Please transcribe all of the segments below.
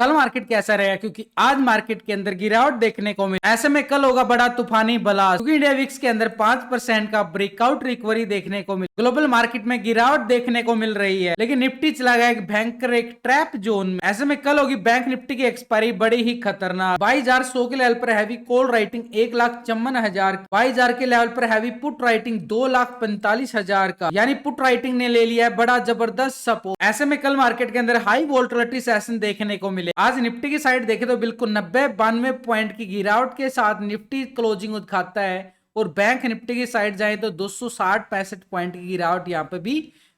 कल मार्केट कैसा रहेगा, क्योंकि आज मार्केट के अंदर गिरावट देखने को मिली। ऐसे में कल होगा बड़ा तूफानी ब्लास्ट, क्योंकि इंडिया विक्स के अंदर 5% का ब्रेकआउट रिकवरी देखने को मिली। ग्लोबल मार्केट में गिरावट देखने को मिल रही है, लेकिन निफ्टी चला गया एक भयंकर एक ट्रैप जोन में। ऐसे में कल होगी बैंक निफ्टी की एक्सपायरी बड़ी ही खतरनाक। 22,100 के लेवल पर हैवी कॉल राइटिंग 1,54,000, 22,000 के लेवल पर हैवी पुट राइटिंग 2,45,000 का, यानी पुट राइटिंग ने ले लिया है बड़ा जबरदस्त सपोर्ट। ऐसे में कल मार्केट के अंदर हाई वोल्टिलिटी सेशन देखने को मिले। आज निफ्टी की साइड देखे तो बिल्कुल 90-92 पॉइंट की गिरावट के साथ निफ्टी क्लोजिंग दिखाता है, और बैंक निफ्टी की साइड जाए तो 260-65 पॉइंट की गिरावट यहाँ पे भी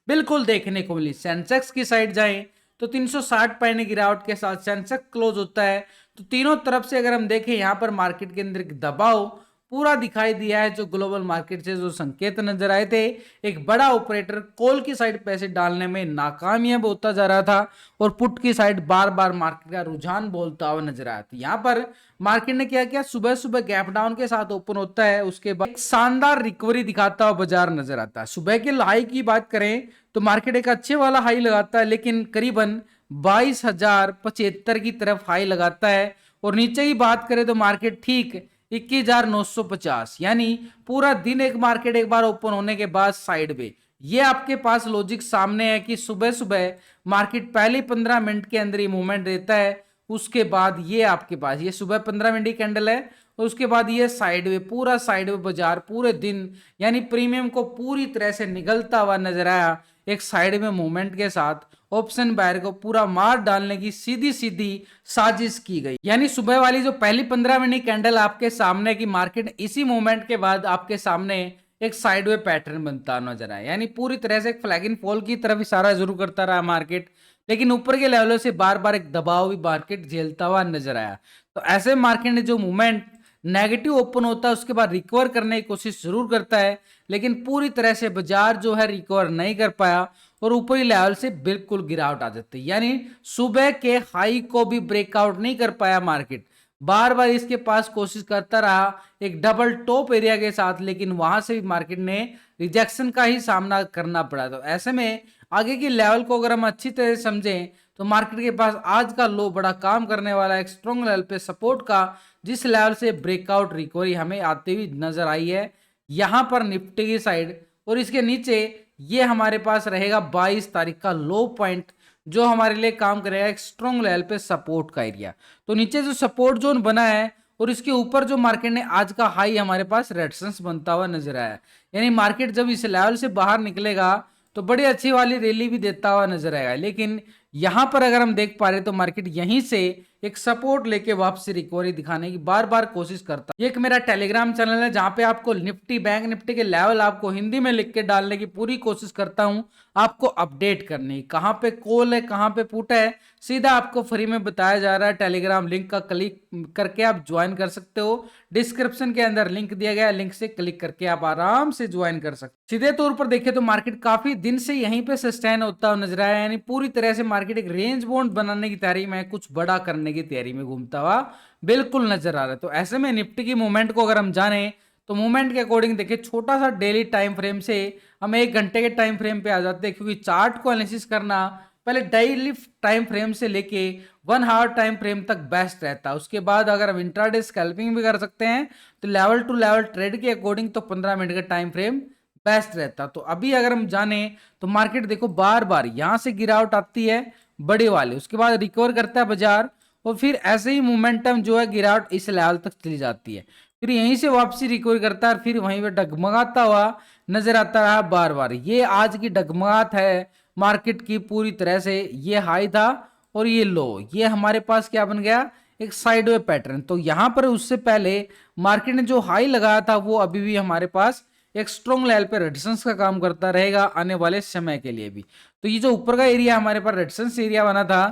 बिल्कुल देखने को मिली। सेंसेक्स की साइड जाए तो 360 पॉइंट की गिरावट के साथ सेंसेक्स क्लोज होता है। तो तीनों तरफ से अगर हम देखें यहाँ पर मार्केट के अंदर दबाव पूरा दिखाई दिया है। जो ग्लोबल मार्केट से जो संकेत नजर आए थे, एक बड़ा ऑपरेटर कॉल की साइड पैसे डालने में नाकामयाब होता जा रहा था, और पुट की साइड बार बार मार्केट का रुझान बोलता हुआ नजर आया था। यहाँ पर मार्केट ने क्या किया, सुबह सुबह गैप डाउन के साथ ओपन होता है, उसके बाद एक शानदार रिकवरी दिखाता हुआ बाजार नजर आता है। सुबह के हाई की बात करें तो मार्केट एक अच्छे वाला हाई लगाता है, लेकिन करीबन 22,075 की तरफ हाई लगाता है, और नीचे की बात करें तो मार्केट ठीक 21,950, यानी पूरा दिन एक मार्केट एक बार ओपन होने के बाद साइड में। ये आपके पास लॉजिक सामने है कि सुबह सुबह मार्केट पहले 15 मिनट के अंदर ही मूवमेंट देता है, उसके बाद ये आपके पास ये सुबह 15 मिनट की कैंडल है, और उसके बाद ये साइड में पूरा साइड में बाजार पूरे दिन यानी प्रीमियम को पूरी तरह से निगलता हुआ नजर आया। एक साइड में मूवमेंट के साथ ऑप्शन बायर को पूरा मार डालने की सीधी सीधी साजिश की गई। यानी सुबह वाली जो पहली 15 मिनट कैंडल आपके सामने की मार्केट इसी मूवमेंट के बाद आपके सामने एक साइडवे पैटर्न बनता नजर आया, यानी पूरी तरह से एक फ्लैगिंग फॉल की तरफ इशारा जरूर करता रहा मार्केट, लेकिन ऊपर के लेवलों से बार बार एक दबाव भी मार्केट झेलता हुआ नजर आया। तो ऐसे मार्केट ने जो मूवमेंट नेगेटिव ओपन होता है उसके बाद रिकवर करने की कोशिश जरूर करता है, लेकिन पूरी तरह से बाजार जो है रिकवर नहीं कर पाया, और ऊपरी लेवल से बिल्कुल गिरावट आ जाती है। यानी सुबह के हाई को भी ब्रेकआउट नहीं कर पाया मार्केट, बार बार इसके पास कोशिश करता रहा एक डबल टॉप एरिया के साथ, लेकिन वहां से भी मार्केट ने रिजेक्शन का ही सामना करना पड़ा। तो ऐसे में आगे की लेवल को अगर हम अच्छी तरह से समझें तो मार्केट के पास आज का लो बड़ा काम करने वाला एक स्ट्रॉन्ग लेवल पे सपोर्ट का, जिस लेवल से ब्रेकआउट रिकवरी हमें आती हुई नजर आई है यहां पर निफ्टी की साइड, और इसके नीचे ये हमारे पास रहेगा 22 तारीख का लो पॉइंट, जो हमारे लिए काम करेगा एक स्ट्रॉन्ग लेवल पे सपोर्ट का एरिया। तो नीचे जो सपोर्ट जोन बना है और इसके ऊपर जो मार्केट ने आज का हाई हमारे पास रेजिस्टेंस बनता हुआ नजर आया, यानी मार्केट जब इस लेवल से बाहर निकलेगा तो बड़ी अच्छी वाली रैली भी देता हुआ नजर आएगा। लेकिन यहां पर अगर हम देख पा रहे तो मार्केट यहीं से एक सपोर्ट लेके वापसी रिकवरी दिखाने की बार बार कोशिश करता है। एक मेरा टेलीग्राम चैनल है जहां पे आपको निफ्टी बैंक निफ्टी के लेवल आपको हिंदी में लिख के डालने की पूरी कोशिश करता हूं, आपको अपडेट करने की, कहां पे कॉल है कहां पे पुट है सीधा आपको फ्री में बताया जा रहा है। टेलीग्राम लिंक का क्लिक करके आप ज्वाइन कर सकते हो, डिस्क्रिप्शन के अंदर लिंक दिया गया है, लिंक से क्लिक करके आप आराम से ज्वाइन कर सकते हो। सीधे तौर पर देखें तो मार्केट काफी दिन से यहीं पे सस्टेन होता हुआ नजर आया, यानी पूरी तरह से मार्केट एक रेंज बाउंड बनाने की तैयारी में, कुछ बड़ा करने की तैयारी में घूमता हुआ बिल्कुल नजर आ रहा है। तो ऐसे में निफ्टी की मूवमेंट को अगर हम जाने तो मूवमेंट के अकॉर्डिंग देखिए, छोटा सा डेली टाइम फ्रेम से हम 1 घंटे के टाइम फ्रेम पे आ जाते हैं, क्योंकि चार्ट को एनालिसिस करना पहले डेली टाइम फ्रेम से लेके 1 आवर टाइम फ्रेम तक बेस्ट रहता है। उसके बाद अगर हम इंट्राडे स्कैल्पिंग भी कर सकते हैं तो लेवल टू लेवल ट्रेड के अकॉर्डिंग तो 15 मिनट का टाइम फ्रेम बेस्ट रहता। तो अभी अगर हम जाने तो मार्केट देखो बार बार यहां से गिरावट आती है बड़ी वाली, उसके बाद रिकवर करता है बाजार, और फिर ऐसे ही मोमेंटम जो है गिरावट इस लेवल तक चली जाती है, फिर यहीं से वापसी रिकवर करता है, फिर वहीं पे डगमगाता हुआ नजर आता रहा बार बार। ये आज की डगमगाहट है मार्केट की पूरी तरह से। ये हाई था और ये लो, ये हमारे पास क्या बन गया, एक साइडवे पैटर्न। तो यहां पर उससे पहले मार्केट ने जो हाई लगाया था वो अभी भी हमारे पास एक स्ट्रॉन्ग लेवल पे रेजिस्टेंस का काम करता रहेगा आने वाले समय के लिए भी। तो ये जो ऊपर का एरिया हमारे पास रेजिस्टेंस एरिया बना था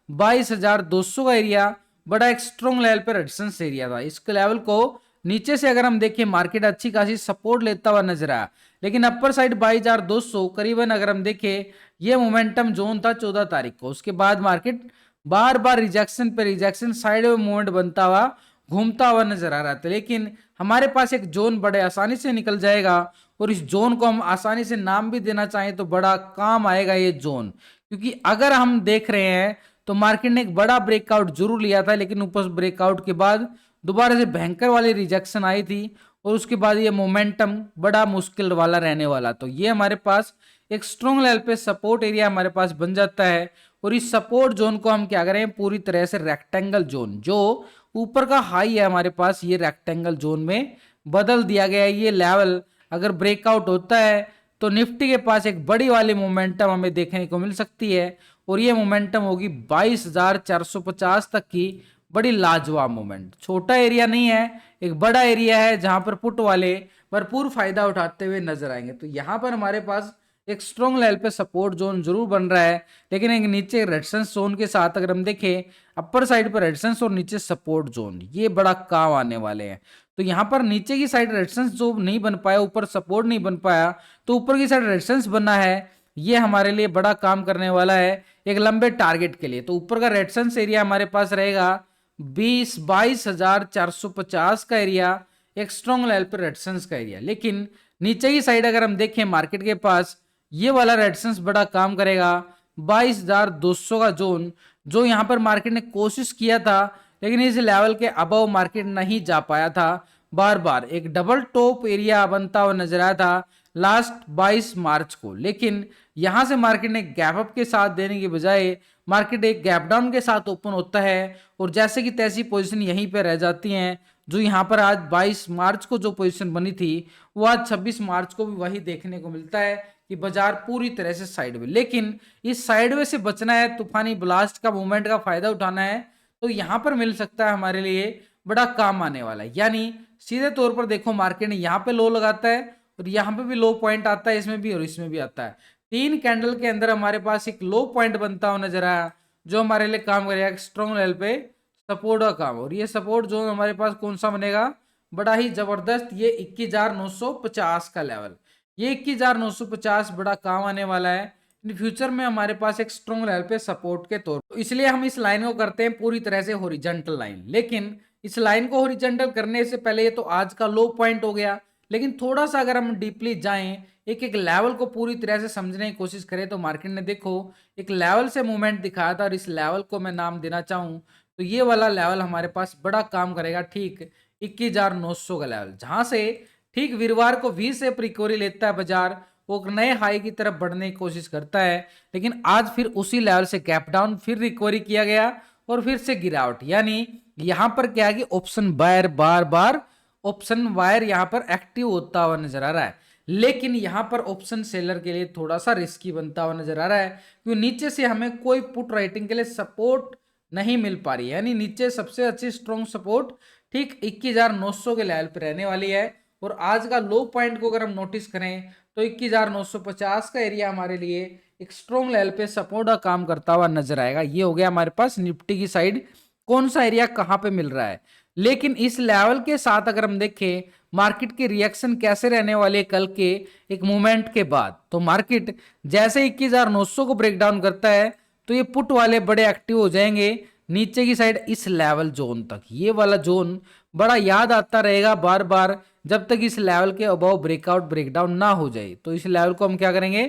22,200 का एरिया, बड़ा एक स्ट्रॉन्ग लेवल पे रेजिस्टेंस एरिया था। इस लेवल को नीचे से अगर हम देखें मार्केट अच्छी खासी सपोर्ट लेता हुआ नजर आया, लेकिन अपर साइड 22,200 करीबन अगर हम देखें ये मोमेंटम जोन था 14 तारीख को। उसके बाद मार्केट बार बार रिजेक्शन पे रिजेक्शन साइड में मूवमेंट बनता हुआ घूमता हुआ नजर आ रहा था, लेकिन हमारे पास एक जोन बड़े आसानी से निकल जाएगा, और इस जोन को हम आसानी से नाम भी देना चाहें तो बड़ा काम आएगा ये जोन, क्योंकि अगर हम देख रहे हैं तो मार्केट ने एक बड़ा ब्रेकआउट जरूर लिया था, लेकिन ऊपर ब्रेकआउट के बाद दोबारा से भयंकर वाली रिजेक्शन आई थी और उसके बाद ये मोमेंटम बड़ा मुश्किल वाला रहने वाला। तो ये हमारे पास एक स्ट्रॉन्ग लेवल पे सपोर्ट एरिया हमारे पास बन जाता है और इस सपोर्ट जोन को हम क्या करें, पूरी तरह से रेक्टेंगल जोन, जो ऊपर का हाई है हमारे पास, ये रेक्टेंगल जोन में बदल दिया गया है। ये लेवल अगर ब्रेकआउट होता है तो निफ्टी के पास एक बड़ी वाली मोमेंटम हमें देखने को मिल सकती है और ये मोमेंटम होगी 22,450 तक की। बड़ी लाजवाब मोमेंट, छोटा एरिया नहीं है, एक बड़ा एरिया है जहां पर पुट वाले भरपूर फायदा उठाते हुए नजर आएंगे। तो यहां पर हमारे पास एक स्ट्रॉन्ग लेवल पे सपोर्ट जोन जरूर बन रहा है, लेकिन एक नीचे रेजिस्टेंस जोन के साथ अगर हम देखें अपर साइड पर रेजिस्टेंस और नीचे सपोर्ट जोन, ये बड़ा काम आने वाले हैं। तो यहाँ पर नीचे की साइड रेजिस्टेंस जो नहीं बन पाया, ऊपर सपोर्ट नहीं बन पाया, तो ऊपर की साइड रेजिस्टेंस बनना है, ये हमारे लिए बड़ा काम करने वाला है एक लंबे टारगेट के लिए। तो ऊपर का रेजिस्टेंस एरिया हमारे पास रहेगा 22,450 का एरिया, एक स्ट्रॉन्ग लेवल पर रेजिस्टेंस का एरिया। लेकिन नीचे की साइड अगर हम देखें मार्केट के पास, ये वाला रेजिस्टेंस बड़ा काम करेगा 22,200 का जोन, जो यहां पर मार्केट ने कोशिश किया था लेकिन इस लेवल के अबव मार्केट नहीं जा पाया था। बार बार एक डबल टॉप एरिया बनता हुआ नजर आया था लास्ट 22 मार्च को, लेकिन यहां से मार्केट ने गैप अप के साथ देने की बजाय मार्केट एक गैप डाउन के साथ ओपन होता है और जैसे कि तैसी पोजीशन यहीं पे रह जाती हैं। जो यहां पर आज 22 मार्च को जो पोजीशन बनी थी वो आज 26 मार्च को भी वही देखने को मिलता है कि बाजार पूरी तरह से साइडवे। लेकिन इस साइडवे से बचना है, तूफानी ब्लास्ट का मूवमेंट का फायदा उठाना है, तो यहां पर मिल सकता है हमारे लिए बड़ा काम आने वाला है। यानी सीधे तौर पर देखो मार्केट ने यहाँ पे लो लगाता है और यहाँ पे भी लो पॉइंट आता है, इसमें भी और इसमें भी आता है। 3 कैंडल के अंदर हमारे पास एक लो पॉइंट बनता हुआ नजर आया जो हमारे लिए काम करेगा स्ट्रॉन्ग लेवल पे सपोर्ट का काम। और ये सपोर्ट जोन हमारे पास कौन सा बनेगा, बड़ा ही जबरदस्त, ये 21,950 का लेवल, ये 21,950 बड़ा काम आने वाला है इन फ्यूचर में हमारे पास एक स्ट्रॉन्ग लेवल पे सपोर्ट के तौर पर। इसलिए हम इस लाइन को करते हैं पूरी तरह से हॉरिजॉन्टल लाइन। लेकिन इस लाइन को हॉरिजॉन्टल करने से पहले ये तो आज का लो पॉइंट हो गया, लेकिन थोड़ा सा अगर हम डीपली जाएं, एक एक लेवल को पूरी तरह से समझने की कोशिश करें, तो मार्केट ने देखो एक लेवल से मूवमेंट दिखाया था और इस लेवल को मैं नाम देना चाहूं तो ये वाला लेवल हमारे पास बड़ा काम करेगा, ठीक 21,900 का लेवल, जहां से ठीक वीरवार को वी से रिकवरी लेता है बाजार, वो नए हाई की तरफ बढ़ने की कोशिश करता है। लेकिन आज फिर उसी लेवल से गैप डाउन, फिर रिकवरी किया गया और फिर से गिरावट। यानी यहां पर क्या है कि ऑप्शन बायर बार बार ऑप्शन वायर यहां पर एक्टिव होता हुआ नजर आ रहा है, लेकिन यहां पर ऑप्शन सेलर के लिए थोड़ा सा रिस्की बनता हुआ नजर आ रहा है क्योंकि नीचे से हमें कोई पुट राइटिंग के लिए सपोर्ट नहीं मिल पा रही है। यानी नीचे सबसे अच्छी स्ट्रॉन्ग सपोर्ट ठीक 21,900 के लेवल पर रहने वाली है और आज का लो पॉइंट को अगर हम नोटिस करें तो 21,950 का एरिया हमारे लिए एक स्ट्रॉन्ग लेवल पे सपोर्ट का काम करता हुआ नजर आएगा। ये हो गया हमारे पास निफ्टी की साइड, कौन सा एरिया कहां पे मिल रहा है। लेकिन इस लेवल के साथ अगर हम देखें मार्केट के रिएक्शन कैसे रहने वाले कल के एक मूवमेंट के बाद, तो मार्केट जैसे 21,900 को ब्रेक डाउन करता है तो ये पुट वाले बड़े एक्टिव हो जाएंगे नीचे की साइड इस लेवल जोन तक। ये वाला जोन बड़ा याद आता रहेगा बार बार जब तक इस लेवल के अबाव ब्रेकआउट ब्रेकडाउन ना हो जाए। तो इस लेवल को हम क्या करेंगे,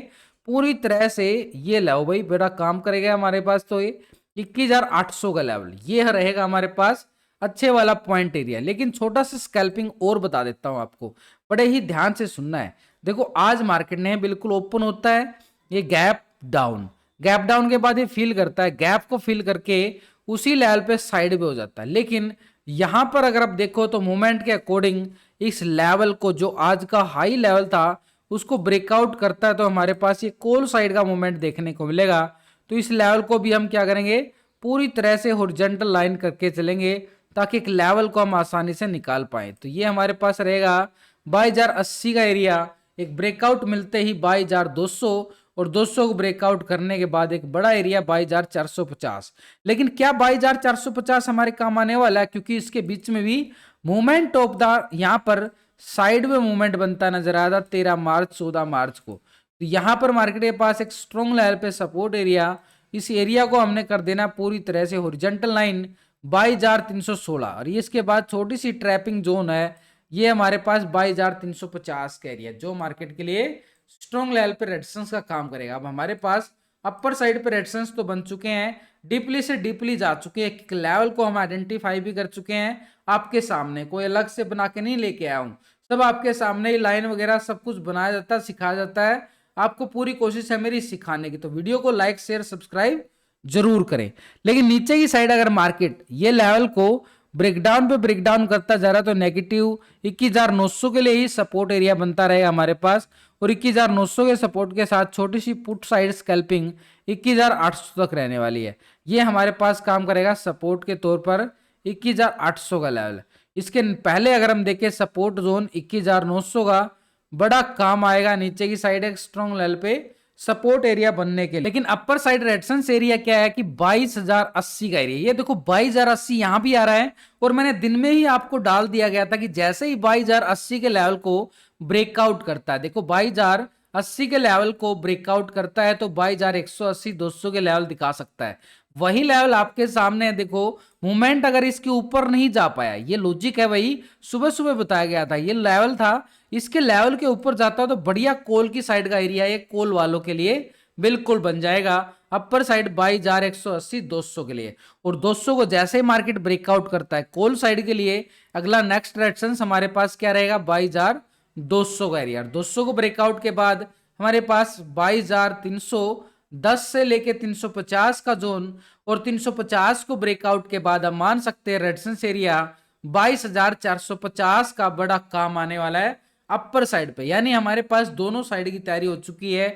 पूरी तरह से ये लेवल भाई बड़ा काम करेगा हमारे पास। तो ये 21,800 का लेवल ये रहेगा हमारे पास अच्छे वाला पॉइंट एरिया। लेकिन छोटा सा स्कैल्पिंग और बता देता हूं आपको, बड़े ही ध्यान से सुनना है। देखो आज मार्केट ने बिल्कुल ओपन होता है, ये गैप डाउन, गैप डाउन के बाद ये फिल करता है, गैप को फिल करके उसी लेवल पे साइड पे हो जाता है। लेकिन यहां पर अगर आप देखो तो मूवमेंट के अकॉर्डिंग इस लेवल को जो आज का हाई लेवल था उसको ब्रेकआउट करता है तो हमारे पास ये कॉल साइड का मूवमेंट देखने को मिलेगा। तो इस लेवल को भी हम क्या करेंगे, पूरी तरह से हॉरिजॉन्टल लाइन करके चलेंगे ताकि एक लेवल को हम आसानी से निकाल पाए। तो ये हमारे पास रहेगा 22,080 का एरिया, एक ब्रेकआउट मिलते ही 22,200 और 200 को ब्रेकआउट करने के बाद एक बड़ा एरिया 22,450। लेकिन क्या 22,450 हमारे काम आने वाला है, क्योंकि इसके बीच में भी मूवमेंट ऑफ द यहाँ पर साइड में मूवमेंट बनता नजर आया था 13 मार्च 14 मार्च को। तो यहाँ पर मार्केट के पास एक स्ट्रॉन्ग लेवल पे सपोर्ट एरिया, इस एरिया को हमने कर देना पूरी तरह से हॉरिजॉन्टल लाइन 22,316 और ये इसके बाद छोटी सी ट्रैपिंग जोन है, ये हमारे पास 22,350 का एरिया जो मार्केट के लिए स्ट्रॉन्ग लेवल पे रेजिस्टेंस का काम करेगा। अब हमारे पास अपर साइड पे रेजिस्टेंस तो बन चुके हैं डीपली से डीपली जा चुके हैं, एक लेवल को हम आइडेंटिफाई भी कर चुके हैं आपके सामने, कोई अलग से बना के नहीं लेके आया हूँ, सब आपके सामने ही लाइन वगैरह सब कुछ बनाया जाता है, सिखाया जाता है। आपको पूरी कोशिश है मेरी सिखाने की, तो वीडियो को लाइक शेयर सब्सक्राइब जरूर करें। लेकिन नीचे की साइड अगर मार्केट ये लेवल को ब्रेकडाउन पे ब्रेकडाउन करता जा रहा है तो नेगेटिव 21,900 के लिए ही सपोर्ट एरिया बनता रहेगा हमारे पास, और 21,900 के सपोर्ट के साथ छोटी सी पुट साइड स्कैल्पिंग 21,800 तक रहने वाली है। ये हमारे पास काम करेगा सपोर्ट के तौर पर 21,800 का लेवल। इसके पहले अगर हम देखें सपोर्ट जोन 21,900 का बड़ा काम आएगा नीचे की साइड एक स्ट्रॉन्ग लेवल पे सपोर्ट एरिया बनने के लिए। लेकिन अपर साइड रेजिस्टेंस एरिया क्या है कि 22,080 का एरिया, ये देखो 22,080 यहां भी आ रहा है, और मैंने दिन में ही आपको डाल दिया गया था कि जैसे ही 22,080 के लेवल को ब्रेकआउट करता है, देखो 22,080 के लेवल को ब्रेकआउट करता है तो 22,180 200 के लेवल दिखा सकता है। वही लेवल आपके सामने है, देखो मूवमेंट अगर इसके ऊपर नहीं जा पाया, ये लॉजिक है भाई, सुबह सुबह बताया गया था, ये लेवल था, इसके लेवल के ऊपर जाता तो बढ़िया कॉल की साइड का एरिया है, कॉल वालों के लिए बिल्कुल बन जाएगा अपर साइड 22,180 200 के लिए। और 200 को जैसे ही मार्केट ब्रेकआउट करता है कॉल साइड के लिए, अगला नेक्स्ट रेजिस्टेंस हमारे पास क्या रहेगा 22,200 का एरिया। 200 को ब्रेकआउट के बाद हमारे पास 22,310 से लेके 350 का जोन, और 350 को ब्रेकआउट के बाद हम मान सकते हैं रेजिस्टेंस एरिया 22,450 का बड़ा काम आने वाला है अपर साइड पे। यानी हमारे पास दोनों साइड की तैयारी हो चुकी है,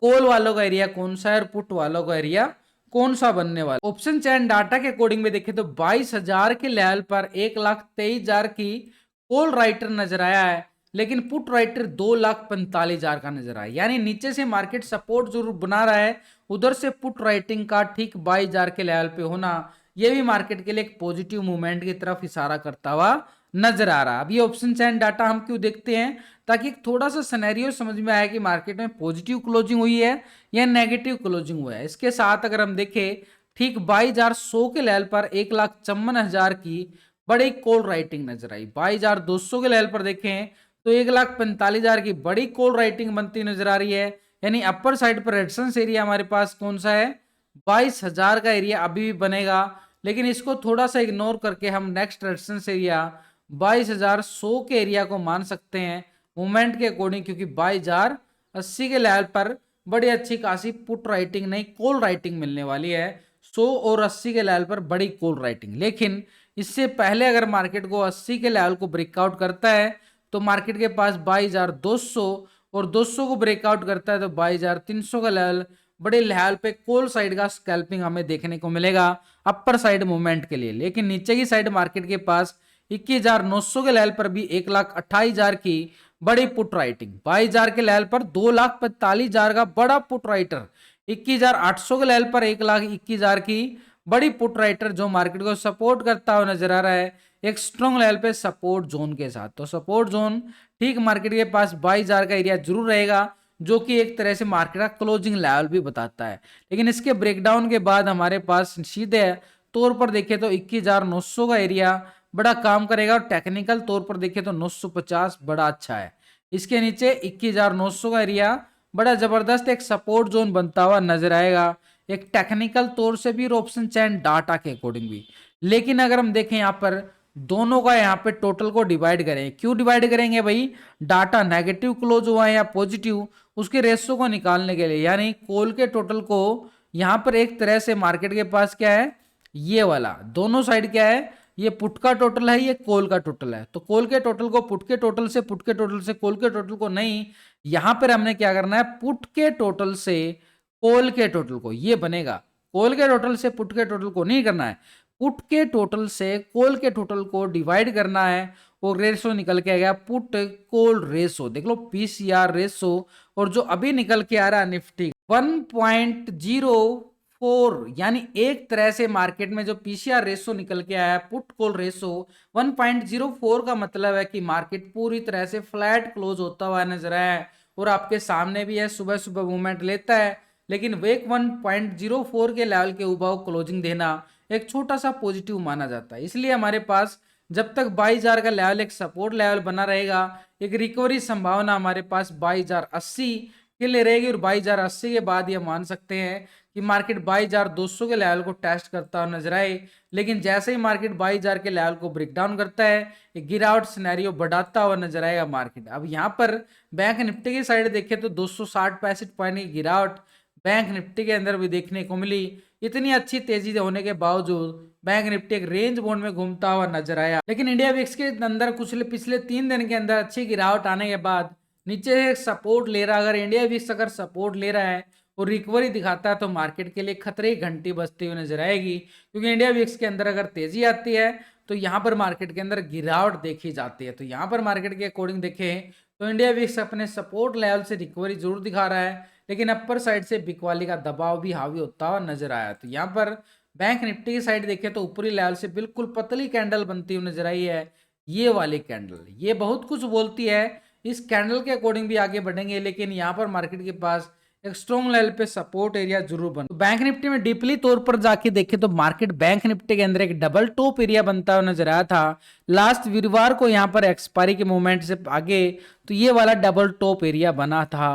कॉल वालों का एरिया कौन सा है और पुट वालों का एरिया कौन सा बनने वाला। ऑप्शन चैन डाटा के अकॉर्डिंग में देखें तो 22,000 के लेवल पर 1,23,000 की कॉल राइटर नजर आया है, लेकिन पुट राइटर 2,45,000 का नजर आया। यानी नीचे से मार्केट सपोर्ट जरूर बना रहा है, उधर से पुट राइटिंग का ठीक 22,000 के लेवल पे होना, यह भी मार्केट के लिए एक पॉजिटिव मूवमेंट की तरफ इशारा करता हुआ नजर आ रहा है। अब ये ऑप्शन चैन डाटा हम क्यों देखते हैं, ताकि थोड़ा सा सिनेरियो समझ में आया कि मार्केट में पॉजिटिव क्लोजिंग हुई है या नेगेटिव क्लोजिंग हुआ है। इसके साथ अगर हम देखें ठीक 22,100 के लेवल पर 1,54,000 की बड़ी कॉल राइटिंग नजर आई। 22,200 के लेवल पर देखें तो 1,45,000 की बड़ी कॉल राइटिंग बनती नजर आ रही है। यानी अपर साइड पर रेजिस्टेंस एरिया हमारे पास कौन सा है 22,000 का एरिया अभी भी बनेगा, लेकिन इसको थोड़ा सा इग्नोर करके हम नेक्स्ट रेजिस्टेंस एरिया 22,100 के एरिया को मान सकते हैं मूवमेंट के अकॉर्डिंग, क्योंकि 22,080 के लेवल पर बड़ी अच्छी खासी पुट राइटिंग नहीं कॉल राइटिंग मिलने वाली है। 100 और 80 के लेवल पर बड़ी कॉल राइटिंग, लेकिन इससे पहले अगर मार्केट को 80 के लेवल को ब्रेकआउट करता है तो मार्केट के पास 22,200, और 200 को ब्रेकआउट करता है तो 22,300 का लेवल, बड़े लेवल पे कॉल साइड का स्कैल्पिंग हमें देखने को मिलेगा अपर साइड मूवमेंट के लिए। लेकिन नीचे की साइड मार्केट के पास 21,900 के लेवल पर भी 1,28,000 की बड़ी पुट राइटिंग, 22,000 के लेवल पर 2,45,000 का बड़ा पुट राइटर, 21,800 के लेवल पर 1,21,000 की बड़ी पुट राइटर जो मार्केट को सपोर्ट करता हुआ नजर आ रहा है एक स्ट्रॉन्ग लेवल पे सपोर्ट जोन के साथ। तो सपोर्ट जोन ठीक मार्केट के पास 22,000 का एरिया जरूर रहेगा, जो कि एक तरह से मार्केट का क्लोजिंग लेवल भी बताता है। लेकिन इसके ब्रेकडाउन के बाद हमारे पास सीधे तौर पर देखें तो 21,900 का एरिया बड़ा काम करेगा, और टेक्निकल तौर पर देखें तो 950 बड़ा अच्छा है। इसके नीचे 21,900 का एरिया बड़ा जबरदस्त एक सपोर्ट जोन बनता हुआ नजर आएगा, एक टेक्निकल तौर से भी और ऑप्शन चैन डाटा के अकॉर्डिंग भी। लेकिन अगर हम देखें यहाँ पर दोनों का यहाँ पे टोटल को डिवाइड करें, क्यों डिवाइड करेंगे भाई, डाटा नेगेटिव क्लोज हुआ है या पॉजिटिव उसके रेशो को निकालने के लिए। यानी कॉल के टोटल को यहाँ पर एक तरह से मार्केट के पास क्या है, ये वाला दोनों साइड क्या है, ये पुट का टोटल है, ये कॉल का टोटल है। तो कॉल के टोटल को पुट के टोटल से, पुट के टोटल से कॉल के टोटल को नहीं, यहां पर हमने क्या करना है पुट के टोटल से कॉल के टोटल को, ये बनेगा। कॉल के टोटल से पुट के टोटल को नहीं करना है, पुट के टोटल से कॉल के टोटल को डिवाइड करना है, और रेशो निकल के आ गया पुट कॉल रेशो, देख लो पीसीआर रेशो। और जो अभी निकल के आ रहा है निफ्टी 1.04, यानी एक तरह से मार्केट में जो पीसीआर रेशो निकल के आया है पुट कॉल रेशो 1.04 का मतलब है कि मार्केट पूरी तरह से फ्लैट क्लोज होता हुआ नजर आया है। और आपके सामने भी है सुबह सुबह मूवमेंट लेता है, लेकिन वेक 1.04 के लेवल के ऊपर क्लोजिंग देना एक छोटा सा पॉजिटिव माना जाता है। इसलिए हमारे पास जब तक 22,000 का लेवल एक सपोर्ट लेवल बना रहेगा, एक रिकवरी संभावना हमारे पास 22,080 के लिए रहेगी और 22,080 के बाद ये मान सकते हैं कि मार्केट 22,200 के लेवल को टेस्ट करता हुआ नजर आए। लेकिन जैसे ही मार्केट 22,000 के लेवल को ब्रेक डाउन करता है, एक गिरावट सिनेरियो बढ़ाता हुआ नजर आएगा मार्केट। अब यहाँ पर बैंक निफ्टी की साइड देखें तो 260-65 पॉइंट की गिरावट बैंक निफ्टी के अंदर भी देखने को मिली। इतनी अच्छी तेजी होने के बावजूद बैंक निफ्टी एक रेंज बोर्ड में घूमता हुआ नजर आया। लेकिन इंडिया विक्स के अंदर कुछ पिछले 3 दिन के अंदर अच्छी गिरावट आने के बाद नीचे से सपोर्ट ले रहा, अगर इंडिया विक्स अगर सपोर्ट ले रहा है और रिकवरी दिखाता है तो मार्केट के लिए खतरे की घंटी बजती हुई नजर आएगी। क्योंकि इंडिया विक्स के अंदर अगर तेजी आती है तो यहाँ पर मार्केट के अंदर गिरावट देखी जाती है। तो यहाँ पर मार्केट के अकॉर्डिंग देखें तो इंडिया विक्स अपने सपोर्ट लेवल से रिकवरी जरूर दिखा रहा है, लेकिन अपर साइड से बिकवाली का दबाव भी हावी होता हुआ नजर आया। तो यहाँ पर बैंक निफ्टी की साइड देखें तो ऊपरी लेवल से बिल्कुल पतली कैंडल बनती हुई नजर आई है। ये वाली कैंडल ये बहुत कुछ बोलती है, इस कैंडल के अकॉर्डिंग भी आगे बढ़ेंगे। लेकिन यहाँ पर मार्केट के पास एक स्ट्रॉन्ग लेवल पे सपोर्ट एरिया जरूर बन। तो बैंक निफ्टी में डीपली तौर पर जाके देखे तो मार्केट बैंक निफ्टी के अंदर एक डबल टॉप एरिया बनता हुआ नजर आया था लास्ट वीरवार को। यहाँ पर एक्सपायरी के मोमेंट से आगे तो ये वाला डबल टॉप एरिया बना था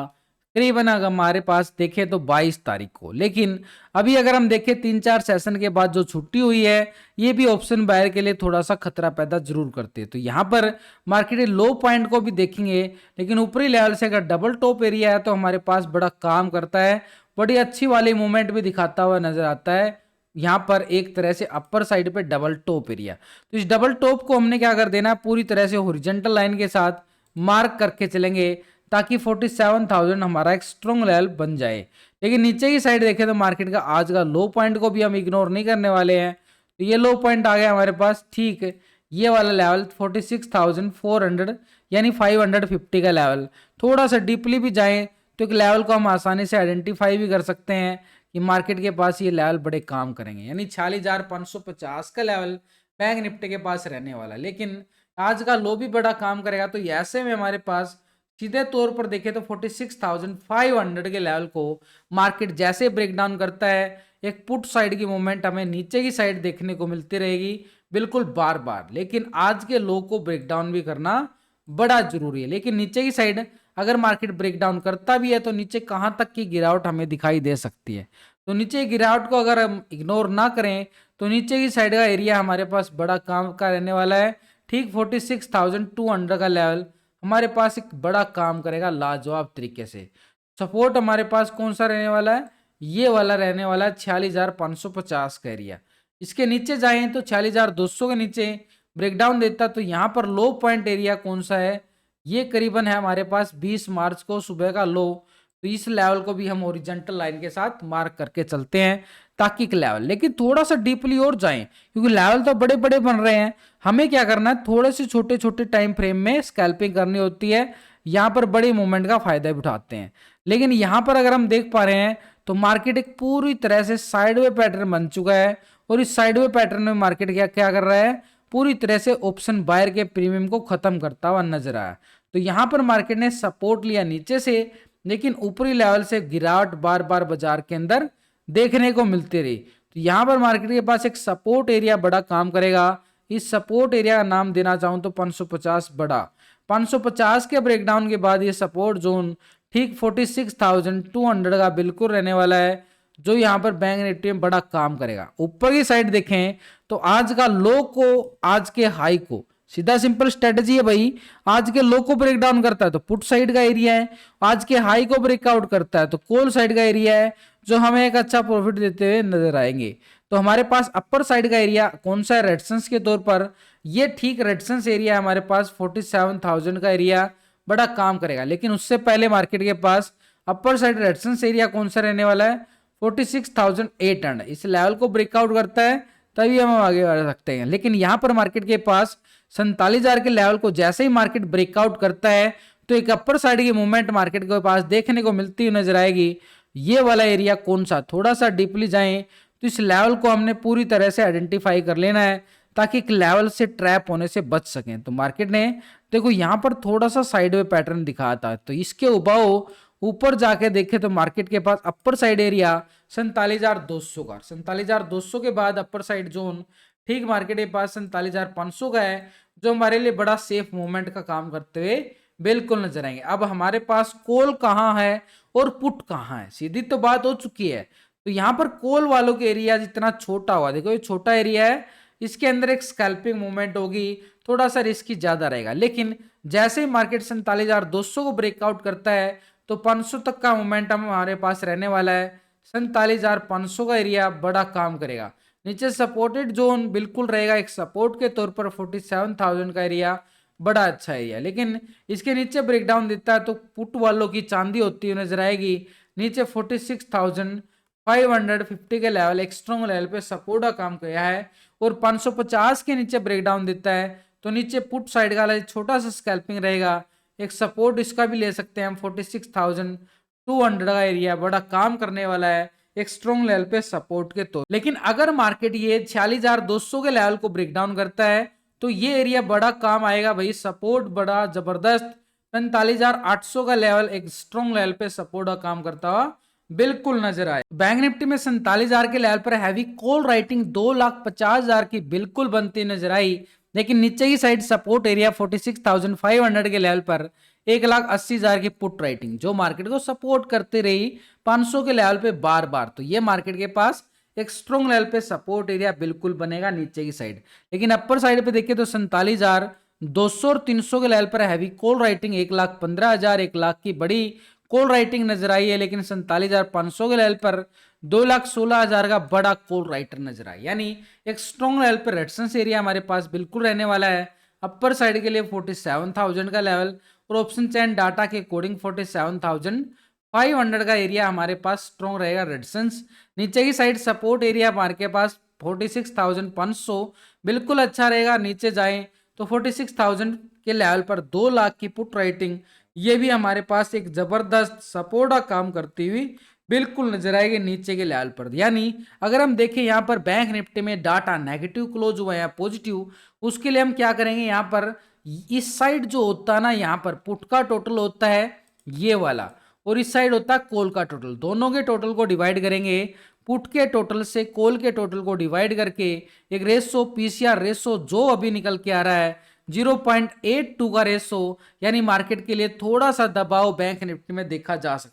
करीबन अगर हमारे पास देखें तो 22 तारीख को। लेकिन अभी अगर हम देखें 3-4 सेशन के बाद जो छुट्टी हुई है ये भी ऑप्शन बायर के लिए थोड़ा सा खतरा पैदा जरूर करते हैं। तो यहाँ पर मार्केट लो पॉइंट को भी देखेंगे, लेकिन ऊपरी लेवल से अगर डबल टॉप एरिया है तो हमारे पास बड़ा काम करता है, बड़ी अच्छी वाली मूवमेंट भी दिखाता हुआ नजर आता है। यहाँ पर एक तरह से अपर साइड पे डबल टॉप एरिया, तो इस डबल टॉप को हमने क्या कर देना, पूरी तरह से हॉरिजॉन्टल लाइन के साथ मार्क करके चलेंगे ताकि 47,000 हमारा एक स्ट्रॉन्ग लेवल बन जाए। लेकिन नीचे की साइड देखें तो मार्केट का आज का लो पॉइंट को भी हम इग्नोर नहीं करने वाले हैं। तो ये लो पॉइंट आ गया हमारे पास, ठीक है, ये वाला लेवल 46,400 यानी 550 का लेवल। थोड़ा सा डीपली भी जाएं तो एक लेवल को हम आसानी से आइडेंटिफाई भी कर सकते हैं कि मार्केट के पास ये लेवल बड़े काम करेंगे, यानी 46,550 का लेवल बैंक निफ्टी के पास रहने वाला। लेकिन आज का लो भी बड़ा काम करेगा। तो ऐसे में हमारे पास सीधे तौर पर देखें तो 46,500 के लेवल को मार्केट जैसे ब्रेक डाउन करता है, एक पुट साइड की मूवमेंट हमें नीचे की साइड देखने को मिलती रहेगी बिल्कुल बार बार। लेकिन आज के लो को ब्रेक डाउन भी करना बड़ा जरूरी है। लेकिन नीचे की साइड अगर मार्केट ब्रेक डाउन करता भी है तो नीचे कहां तक की गिरावट हमें दिखाई दे सकती है। तो नीचे गिरावट को अगर हम इग्नोर ना करें तो नीचे की साइड का एरिया हमारे पास बड़ा काम का रहने वाला है। ठीक 46,200 का लेवल हमारे पास एक बड़ा काम करेगा लाजवाब तरीके से। सपोर्ट हमारे पास कौन सा रहने वाला है, ये वाला रहने वाला है 46,550 का एरिया। इसके नीचे जाएं तो 46,200 के नीचे ब्रेकडाउन देता तो यहाँ पर लो पॉइंट एरिया कौन सा है, ये करीबन है हमारे पास 20 मार्च को सुबह का लो। तो इस लेवल को भी हम ओरिजेंटल लाइन के साथ मार्क करके चलते हैं ताकि लेवल, लेकिन थोड़ा सा डीपली और जाएं क्योंकि लेवल तो बड़े बड़े बन रहे हैं। हमें क्या करना है, थोड़े से छोटे छोटे टाइम फ्रेम में स्कैल्पिंग करनी होती है, यहाँ पर बड़े मूवमेंट का फायदा भी उठाते हैं। लेकिन यहाँ पर अगर हम देख पा रहे हैं तो मार्केट एक पूरी तरह से साइडवे पैटर्न बन चुका है और इस साइडवे पैटर्न में मार्केट क्या क्या कर रहा है, पूरी तरह से ऑप्शन बायर के प्रीमियम को खत्म करता हुआ नजर आया। तो यहाँ पर मार्केट ने सपोर्ट लिया नीचे से, लेकिन ऊपरी लेवल से गिरावट बार बार बाजार के अंदर देखने को मिलती रही। तो यहाँ पर मार्केट के पास एक सपोर्ट एरिया बड़ा काम करेगा। इस सपोर्ट एरिया का नाम देना चाहूं तो 550 बड़ा, 550 के ब्रेकडाउन के बाद ये सपोर्ट जोन ठीक 46,200 का बिल्कुल रहने वाला है, जो यहाँ पर बैंक निफ्टी में बड़ा काम करेगा। ऊपर की साइड देखें तो आज का लो को आज के हाई को, सीधा सिंपल स्ट्रेटजी है भाई, आज के लो को ब्रेक डाउन करता है तो पुट साइड का एरिया है, आज के हाई को ब्रेकआउट करता है तो कॉल साइड का एरिया है, जो हमें एक अच्छा प्रॉफिट देते हुए नजर आएंगे। तो हमारे पास अपर साइड का एरिया कौन सा है, रेजिस्टेंस के तौर पर ये ठीक रेजिस्टेंस एरिया हमारे पास 47,000 का एरिया बड़ा काम करेगा। लेकिन उससे पहले मार्केट के पास अपर साइड रेजिस्टेंस एरिया कौन सा रहने वाला है, 46,800। इस लेवल को ब्रेकआउट करता है तभी हम आगे बढ़ सकते हैं। लेकिन यहाँ पर मार्केट के पास 47,000 के लेवल को जैसे ही मार्केट ब्रेकआउट करता है तो एक अपर साइड की मूवमेंट मार्केट के पास देखने को मिलती हुई नजर आएगी। ये वाला एरिया कौन सा, थोड़ा सा डीपली जाएं तो इस लेवल को हमने पूरी तरह से आइडेंटिफाई कर लेना है ताकि एक लेवल से ट्रैप होने से बच सकें। तो मार्केट ने देखो यहाँ पर थोड़ा सा साइडवे पैटर्न दिखाया था, तो इसके उबाव ऊपर जाके देखे तो मार्केट के पास अपर साइड एरिया 47,200 का, 47,200 के बाद अपर साइड जोन ठीक मार्केट के पास 47,500 का है, जो हमारे लिए बड़ा सेफ मूवमेंट का काम करते हुए बिल्कुल नजर आएंगे। अब हमारे पास कॉल कहाँ है और पुट कहाँ है, सीधी तो बात हो चुकी है। तो यहाँ पर कॉल वालों के एरिया जितना छोटा हुआ, देखो ये छोटा एरिया है, इसके अंदर एक स्कैल्पिंग मूवमेंट होगी, थोड़ा सा रिस्की ज्यादा रहेगा। लेकिन जैसे ही मार्केट 47,200 को ब्रेकआउट करता है तो 500 तक का मोमेंटम हमारे पास रहने वाला है। 47,500 का एरिया बड़ा काम करेगा। नीचे सपोर्टेड जोन बिल्कुल रहेगा, एक सपोर्ट के तौर पर 47,000 का एरिया बड़ा अच्छा एरिया। लेकिन इसके नीचे ब्रेकडाउन देता है तो पुट वालों की चांदी होती हुई नजर आएगी। नीचे 46,550 के लेवल एक स्ट्रॉन्ग लेवल पे सपोर्ट का काम किया है, और 550 के नीचे ब्रेकडाउन देता है तो नीचे पुट साइड का छोटा सा स्कैल्पिंग रहेगा, एक सपोर्ट इसका भी ले सकते हैं हम 46,200 का एरिया बड़ा काम करने वाला है एक स्ट्रॉन्ग लेवल पे सपोर्ट के तौर। लेकिन अगर मार्केट ये 46,200 के लेवल को ब्रेकडाउन करता है तो ये एरिया बड़ा काम आएगा भाई, सपोर्ट बड़ा जबरदस्त 45,800 का लेवल एक स्ट्रॉन्ग लेवल पे सपोर्ट का काम करता हुआ बिल्कुल नजर आए। बैंक निफ्टी में 47,000 के लेवल पर हैवी कॉल राइटिंग 2,50,000 की बिल्कुल बनती नजर आई। लेकिन नीचे की साइड सपोर्ट एरिया 46,500 के लेवल पर 1,80,000 की पुट राइटिंग जो मार्केट को सपोर्ट करती रही 500 के लेवल पे बार बार। तो ये मार्केट के पास एक स्ट्रॉन्ग लेवल पे सपोर्ट एरिया बिल्कुल बनेगा नीचे की साइड। लेकिन अपर साइड पे देखिए तो 47,200 और 300 के लेवल पर हैवी कॉल राइटिंग 1,15,000 1 लाख की बड़ी कॉल राइटिंग नजर आई है। लेकिन 47,500 के लेवल पर 2,16,000 का बड़ा कॉल राइटर नजर आया, यानी एक स्ट्रॉन्ग लेवल पर रेजिस्टेंस एरिया हमारे पास बिल्कुल रहने वाला है। अपर साइड के लिए 47,000 का लेवल और ऑप्शन चैन डाटा के अकॉर्डिंग 47,500 का एरिया हमारे पास स्ट्रॉन्ग रहेगा रेजिस्टेंस। नीचे की साइड सपोर्ट एरिया हमारे पास 46,500 बिल्कुल अच्छा रहेगा। नीचे जाएं तो 46,000 के लेवल पर 2 लाख की पुट राइटिंग ये भी हमारे पास एक जबरदस्त सपोर्ट का काम करती हुई बिल्कुल नजर आएगी नीचे के लेवल पर। यानी अगर हम देखें यहाँ पर बैंक निफ्टी में डाटा नेगेटिव क्लोज हुआ है पॉजिटिव, उसके लिए हम क्या करेंगे, यहाँ पर इस साइड जो होता है ना, यहाँ पर पुट का टोटल होता है ये वाला, और इस साइड होता है कॉल का टोटल, दोनों के टोटल को डिवाइड करेंगे। पुट के टोटल से कॉल के टोटल को डिवाइड करके एक रेशो पीसीआर रेशो जो अभी निकल के आ रहा है 0.82 का रेशो, यानी मार्केट के लिए थोड़ा सा दबाव बैंक निफ्टी में देखा जा सकता है।